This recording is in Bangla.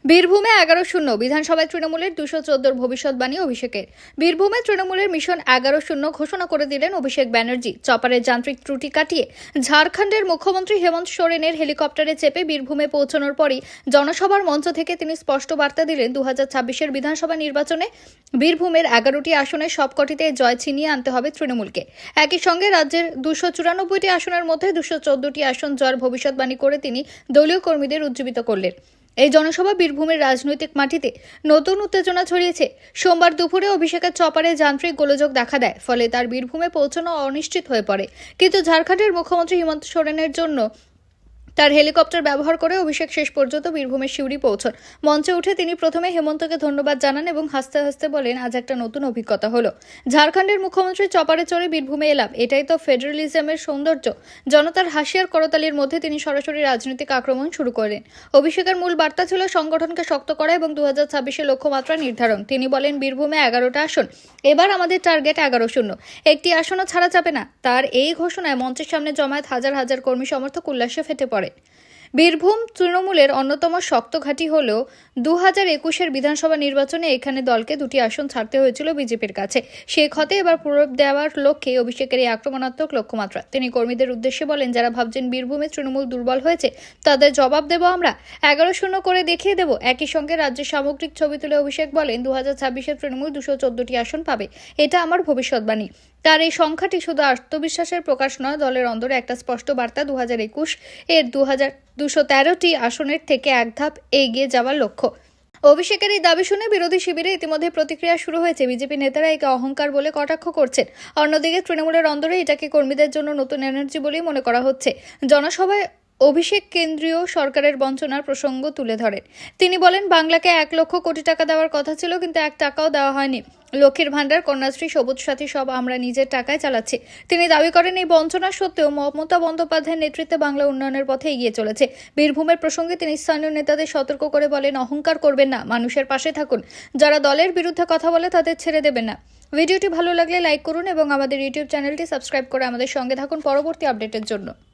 বীরভূমে 11-0 বিধানসভায় তৃণমূলের 214 ভবিষ্যৎবাণী অভিষেকের। বীরভূমে তৃণমূলের মিশন 11-0 ঘোষণা করে দিলেন অভিষেক ব্যানার্জি। চপারের যান্ত্রিক ত্রুটি কাটিয়ে ঝাড়খণ্ডের মুখ্যমন্ত্রী হেমন্ত সোরেনের হেলিকপ্টারে চেপে বীরভূমে পৌঁছানোর পরই জনসভার মঞ্চ থেকে তিনি স্পষ্ট বার্তা দিলেন 2026-এর বিধানসভা নির্বাচনে বীরভূমের 11টি আসনের সবকটিতে জয় ছিনিয়ে আনতে হবে তৃণমূলকে। একই সঙ্গে রাজ্যের 294টি আসনের মধ্যে 214টি আসন জয়ের ভবিষ্যৎবাণী করে তিনি দলীয় কর্মীদের উজ্জীবিত করলেন। এই জনসভা বীরভূমের রাজনৈতিক মাটিতে নতুন উত্তেজনা ছড়িয়েছে। সোমবার দুপুরে অভিষেকের চপারে যান্ত্রিক গোলযোগ দেখা দেয়, ফলে তার বীরভূমে পৌঁছানো অনিশ্চিত হয়ে পড়ে। কিন্তু ঝাড়খণ্ডের মুখ্যমন্ত্রী হেমন্ত সোরেনের জন্য তার হেলিকপ্টার ব্যবহার করে অভিষেক শেষ পর্যন্ত বীরভূমের সিউড়ি পৌঁছন। মঞ্চে উঠে তিনি প্রথমে হেমন্তকে ধন্যবাদ জানান এবং হাসতে হাসতে বলেন, আজ একটা নতুন অভিজ্ঞতা হলো। ঝাড়খণ্ডের মুখ্যমন্ত্রী চপারে চড়ে বীরভূমে এলাম, এটাই তো ফেডারেলিজমের সৌন্দর্য। জনতার হাসি আর করতালির মধ্যে তিনি সরাসরি রাজনৈতিক আক্রমণ শুরু করেন। অভিষেকের মূল বার্তা ছিল সংগঠনকে শক্ত করা এবং 2026-এর লক্ষ্যমাত্রা নির্ধারণ। তিনি বলেন, বীরভূমে 11টা আসন, এবার আমাদের টার্গেট 11-0, একটি আসনও ছাড়া যাবে না। তার এই ঘোষণায় মঞ্চের সামনে জমায়েত হাজার হাজার কর্মী সমর্থক উল্লাসে ফেটে পড়ে। বীরভূম তৃণমূলের অন্যতম শক্ত ঘাঁটি হলেও 2021-এর বিধানসভা নির্বাচনে এখানে দলকে 2টি আসন ছাড়তে হয়েছিল বিজেপির কাছে। সেই ক্ষতে এবার প্রভাব দেওয়ার লক্ষ্যে অভিষেকের এই আক্রমণাত্মক লক্ষ্যমাত্রা। তিনি কর্মীদের উদ্দেশ্যে বলেন, যারা ভাবছেন বীরভূমে তৃণমূল দুর্বল হয়েছে, তাদের জবাব দেব আমরা, 11-0 করে দেখিয়ে দেব। একই সঙ্গে রাজ্যের সামগ্রিক ছবি তুলে অভিষেক বলেন, 2026-এর তৃণমূল 214টি আসন পাবে, এটা আমার ভবিষ্যৎবাণী। তার এই সংখ্যাটি শুধু আত্মবিশ্বাসের প্রকাশ নয়, দলের অন্দরে একটা স্পষ্ট বার্তা, 2021-এর 213টি আসনের থেকে এক ধাপ এগিয়ে যাওয়ার লক্ষ্য। অভিষেকের এই দাবি শুনে বিরোধী শিবিরে ইতিমধ্যে প্রতিক্রিয়া শুরু হয়েছে। বিজেপি নেতারা একে অহংকার বলে কটাক্ষ করছেন। অন্যদিকে তৃণমূলের অন্দরে এটাকে কর্মীদের জন্য নতুন এনার্জি বলেই মনে করা হচ্ছে। জনসভায় অভিষেক কেন্দ্রীয় সরকারের বঞ্চনার প্রসঙ্গ তুলে ধরেন। তিনি বলেন, বাংলাকে 1 লক্ষ কোটি টাকা দেওয়ার কথা ছিল, কিন্তু 1 টাকাও দেওয়া হয়নি। লক্ষ্মীর ভান্ডার, কন্যাশ্রী, সবুজ সাথী সব আমরা নিজের টাকায় চালাচ্ছি। তিনি দাবি করেন, এই বঞ্চনা সত্ত্বেও মমতা বন্দ্যোপাধ্যায়ের নেতৃত্বে বাংলা উন্নয়নের পথে এগিয়ে চলেছে। বীরভূমের প্রসঙ্গে তিনি স্থানীয় নেতাদের সতর্ক করে বলেন, অহংকার করবেন না, মানুষের পাশে থাকুন। যারা দলের বিরুদ্ধে কথা বলে তাদের ছেড়ে দেবেন না। ভিডিওটি ভালো লাগলে লাইক করুন এবং আমাদের ইউটিউব চ্যানেলটি সাবস্ক্রাইব করে আমাদের সঙ্গে থাকুন পরবর্তী আপডেটের জন্য।